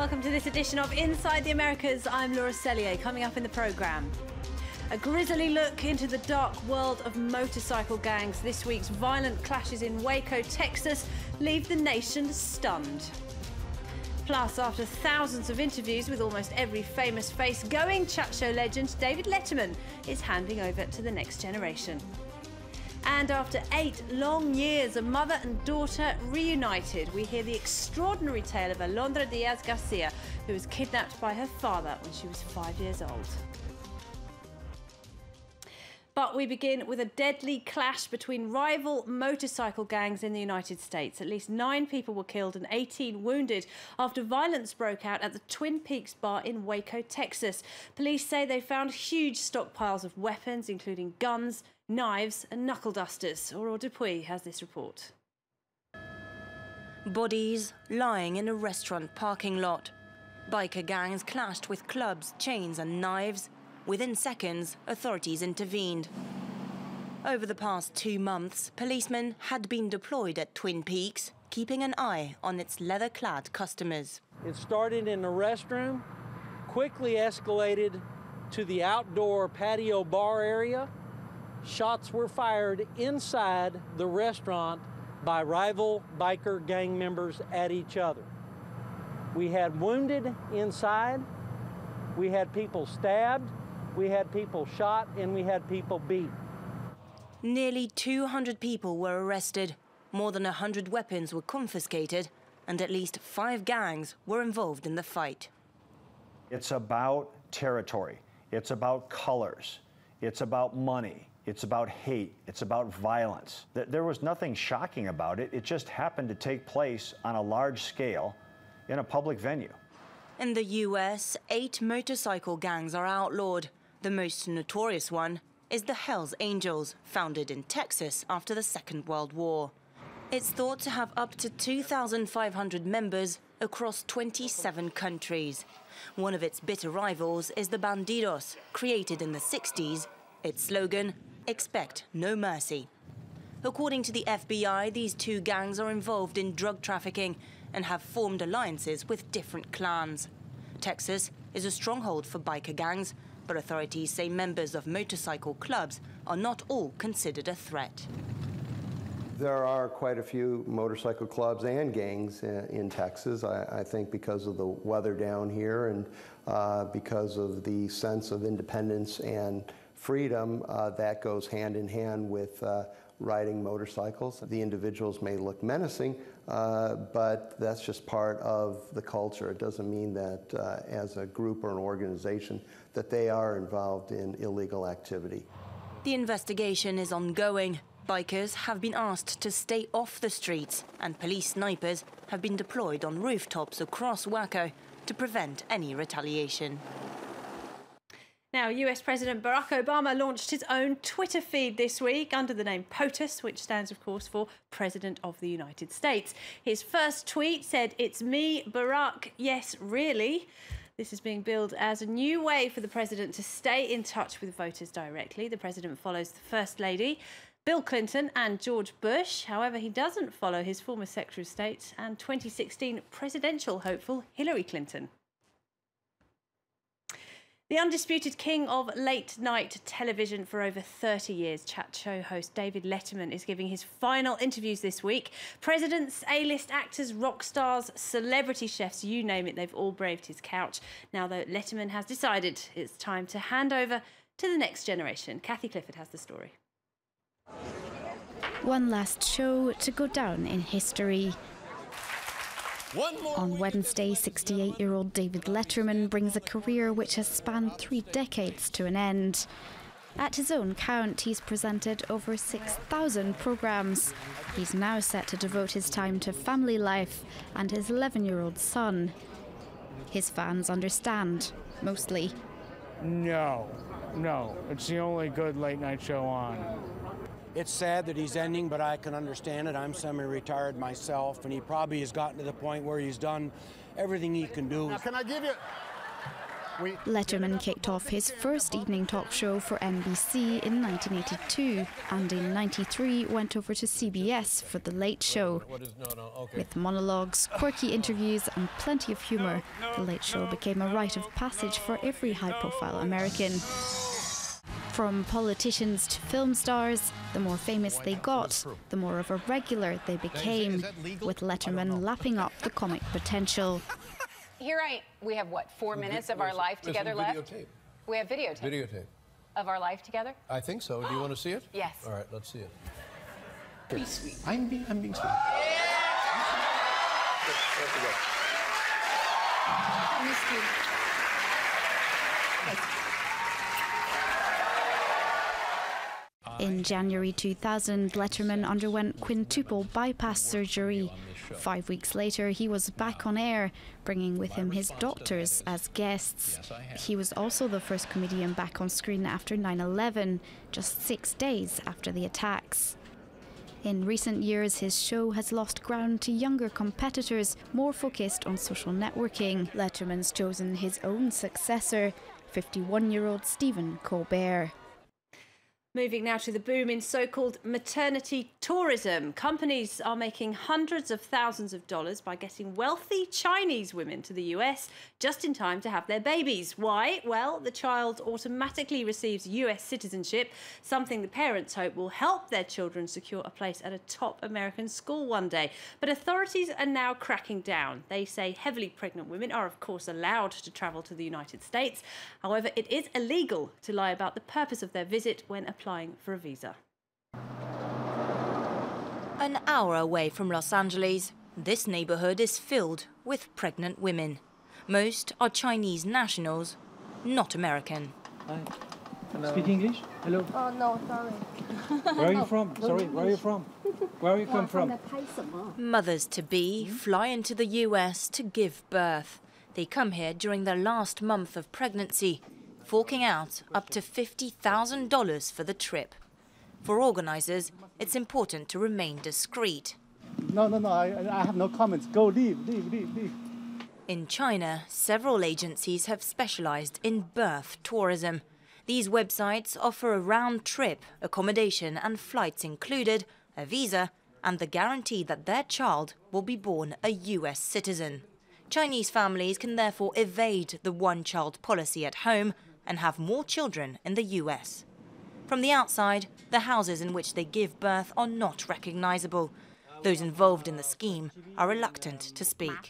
welcome to this edition of Inside the Americas. I'm Laura Sellier. Coming up in the programme, a grisly look into the dark world of motorcycle gangs. This week's violent clashes in Waco, Texas, leave the nation stunned. Plus, after thousands of interviews with almost every famous face-going chat show legend, David Letterman is handing over to the next generation. And after 8 long years, a mother and daughter reunited. We hear the extraordinary tale of Alondra Diaz Garcia, who was kidnapped by her father when she was 5 years old. But we begin with a deadly clash between rival motorcycle gangs in the United States. At least 9 people were killed and 18 wounded after violence broke out at the Twin Peaks bar in Waco, Texas. Police say they found huge stockpiles of weapons, including guns, knives and knuckle dusters. Aurore Dupuy has this report. Bodies lying in a restaurant parking lot. Biker gangs clashed with clubs, chains and knives. Within seconds, authorities intervened. Over the past 2 months, policemen had been deployed at Twin Peaks, keeping an eye on its leather-clad customers. It started in the restroom, quickly escalated to the outdoor patio bar area. Shots were fired inside the restaurant by rival biker gang members at each other. We had wounded inside, we had people stabbed, we had people shot, and we had people beat. Nearly 200 people were arrested, more than 100 weapons were confiscated, and at least 5 gangs were involved in the fight. It's about territory, it's about colors, it's about money, it's about hate, it's about violence. There was nothing shocking about it, it just happened to take place on a large scale in a public venue. In the US, 8 motorcycle gangs are outlawed. The most notorious one is the Hells Angels, founded in Texas after the Second World War. It's thought to have up to 2,500 members across 27 countries. One of its bitter rivals is the Bandidos, created in the 60s. Its slogan, "Expect no mercy." According to the FBI, these 2 gangs are involved in drug trafficking and have formed alliances with different clans. Texas is a stronghold for biker gangs, but authorities say members of motorcycle clubs are not all considered a threat. There are quite a few motorcycle clubs and gangs in Texas, I think because of the weather down here and because of the sense of independence and freedom that goes hand in hand with riding motorcycles. The individuals may look menacing, but that's just part of the culture. It doesn't mean that as a group or an organization that they are involved in illegal activity. The investigation is ongoing. Bikers have been asked to stay off the streets, and police snipers have been deployed on rooftops across Waco to prevent any retaliation. Now, US President Barack Obama launched his own Twitter feed this week under the name POTUS, which stands, of course, for President of the United States. His first tweet said, "It's me, Barack, yes, really." This is being billed as a new way for the president to stay in touch with voters directly. The president follows the First Lady, Bill Clinton and George Bush. However, he doesn't follow his former Secretary of State and 2016 presidential hopeful Hillary Clinton. The undisputed king of late-night television for over 30 years, chat show host David Letterman is giving his final interviews this week. Presidents, A-list actors, rock stars, celebrity chefs, you name it, they've all braved his couch. Now, though, Letterman has decided it's time to hand over to the next generation. Kathy Clifford has the story. One last show to go down in history. On Wednesday, 68-year-old David Letterman brings a career which has spanned 3 decades to an end. At his own count, he's presented over 6,000 programmes. He's now set to devote his time to family life and his 11-year-old son. His fans understand, mostly. No, it's the only good late-night show on. It's sad that he's ending, but I can understand it. I'm semi-retired myself, and he probably has gotten to the point where he's done everything he can do. Now, can I give you... Letterman kicked off his first evening talk show for NBC in 1982 and in '93 went over to CBS for The Late Show. With monologues, quirky interviews and plenty of humour, The Late Show became a rite of passage for every high-profile American. From politicians to film stars, the more famous they got, the more of a regular they became, with Letterman lapping up the comic potential. We have, what, 4 minutes of our life together left? Videotape. We have videotape. Videotape. Of our life together? I think so. Do you want to see it? Yes. All right, let's see it. Be sweet. I'm being sweet. In January 2000, Letterman underwent quintuple bypass surgery. 5 weeks later, he was back on air, bringing with him his doctors as guests. He was also the first comedian back on screen after 9/11, just 6 days after the attacks. In recent years, his show has lost ground to younger competitors, more focused on social networking. Letterman's chosen his own successor, 51-year-old Stephen Colbert. Moving now to the boom in so-called maternity tourism. Companies are making hundreds of thousands of dollars by getting wealthy Chinese women to the US just in time to have their babies. Why? Well, the child automatically receives US citizenship, something the parents hope will help their children secure a place at a top American school one day. But authorities are now cracking down. They say heavily pregnant women are, of course, allowed to travel to the United States. However, it is illegal to lie about the purpose of their visit when applying for a visa. An hour away from Los Angeles, this neighborhood is filled with pregnant women. Most are Chinese nationals, not American. Hi. Speak English? Hello. Oh, no, sorry. Where are you from? Sorry, where are you from? Where are you come from? Mothers-to-be fly into the US to give birth. They come here during their last month of pregnancy, forking out up to $50,000 for the trip. For organizers, it's important to remain discreet. No, I have no comments. Go, leave. In China, several agencies have specialized in birth tourism. These websites offer a round-trip, accommodation and flights included, a visa, and the guarantee that their child will be born a US citizen. Chinese families can therefore evade the one-child policy at home and have more children in the US. From the outside, the houses in which they give birth are not recognizable. Those involved in the scheme are reluctant to speak.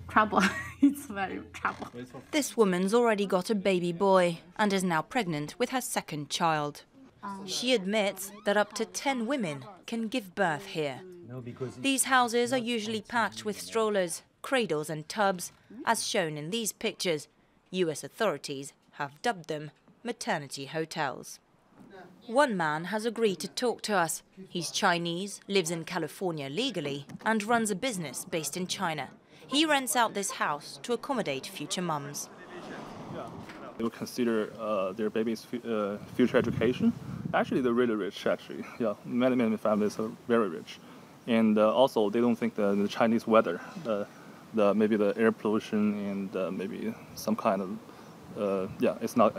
Trouble. It's very trouble. This woman's already got a baby boy and is now pregnant with her second child. She admits that up to 10 women can give birth here. These houses are usually packed with strollers, cradles and tubs, as shown in these pictures. US authorities have dubbed them maternity hotels. One man has agreed to talk to us. He's Chinese, lives in California legally, and runs a business based in China. He rents out this house to accommodate future mums. They will consider their baby's future education. Actually, they're really rich, actually. Yeah, many families are very rich. And also, they don't think the Chinese weather, maybe the air pollution and maybe some kind of, it's not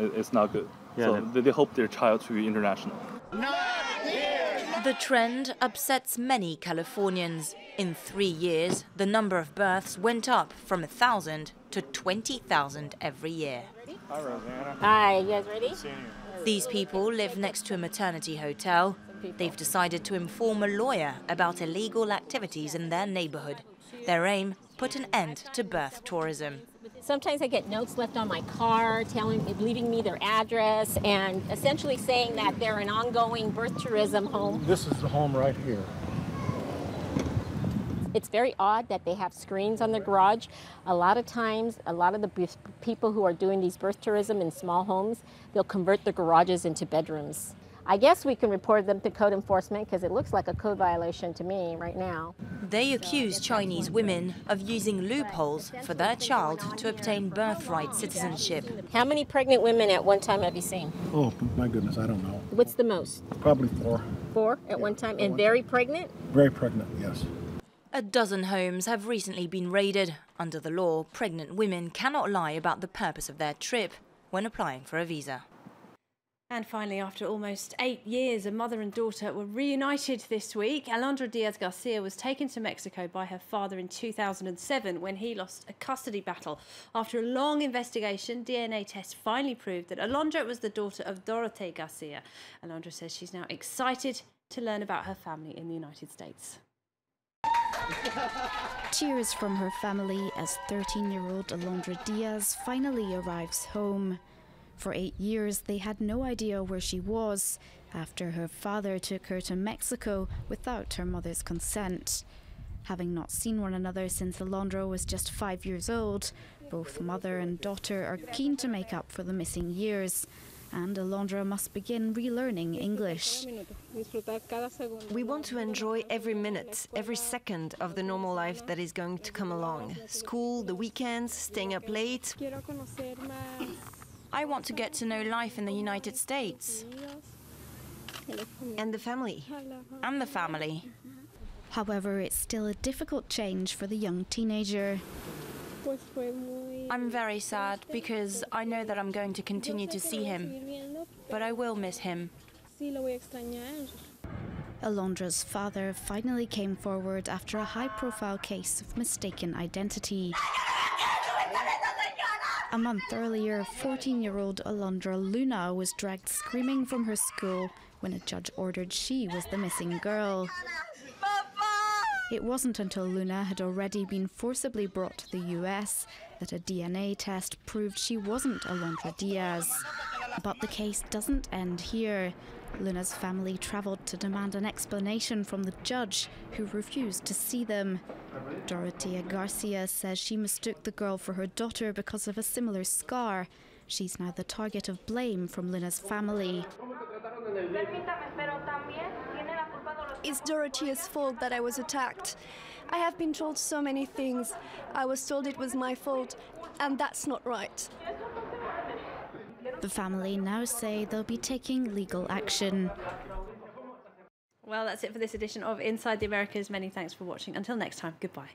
good. Yeah, so they hope their child to be international. The trend upsets many Californians. In 3 years, the number of births went up from 1,000 to 20,000 every year. Hi, Rosanna. Hi, you guys ready? These people live next to a maternity hotel. They've decided to inform a lawyer about illegal activities in their neighborhood. Their aim, put an end to birth tourism. Sometimes I get notes left on my car leaving me their address and essentially saying that they're an ongoing birth tourism home. This is the home right here. It's very odd that they have screens on their garage. A lot of times, a lot of the people who are doing these birth tourism in small homes, they'll convert their garages into bedrooms. I guess we can report them to code enforcement because it looks like a code violation to me right now. They accuse Chinese women of using loopholes for their child to obtain birthright citizenship. How many pregnant women at one time have you seen? Oh, my goodness, I don't know. What's the most? Probably 4. 4 at one time? And very pregnant? Very pregnant, yes. A dozen homes have recently been raided. Under the law, pregnant women cannot lie about the purpose of their trip when applying for a visa. And finally, after almost 8 years, a mother and daughter were reunited this week. Alondra Diaz Garcia was taken to Mexico by her father in 2007 when he lost a custody battle. After a long investigation, DNA tests finally proved that Alondra was the daughter of Dorothy Garcia. Alondra says she's now excited to learn about her family in the United States. Tears from her family as 13-year-old Alondra Diaz finally arrives home. For 8 years, they had no idea where she was after her father took her to Mexico without her mother's consent. Having not seen one another since Alondra was just 5 years old, both mother and daughter are keen to make up for the missing years. And Alondra must begin relearning English. We want to enjoy every minute, every second of the normal life that is going to come along. School, the weekends, staying up late. I want to get to know life in the United States. And the family. And the family. However, it's still a difficult change for the young teenager. I'm very sad because I know that I'm going to continue to see him, but I will miss him. Alondra's father finally came forward after a high-profile case of mistaken identity. A month earlier, 14-year-old Alondra Luna was dragged screaming from her school when a judge ordered she was the missing girl. It wasn't until Luna had already been forcibly brought to the US that a DNA test proved she wasn't Alondra Diaz. But the case doesn't end here. Luna's family travelled to demand an explanation from the judge, who refused to see them. Alondra Garcia says she mistook the girl for her daughter because of a similar scar. She's now the target of blame from Luna's family. It's Dorothea's fault that I was attacked. I have been told so many things. I was told it was my fault, and that's not right. The family now say they'll be taking legal action. Well, that's it for this edition of Inside the Americas. Many thanks for watching. Until next time, goodbye.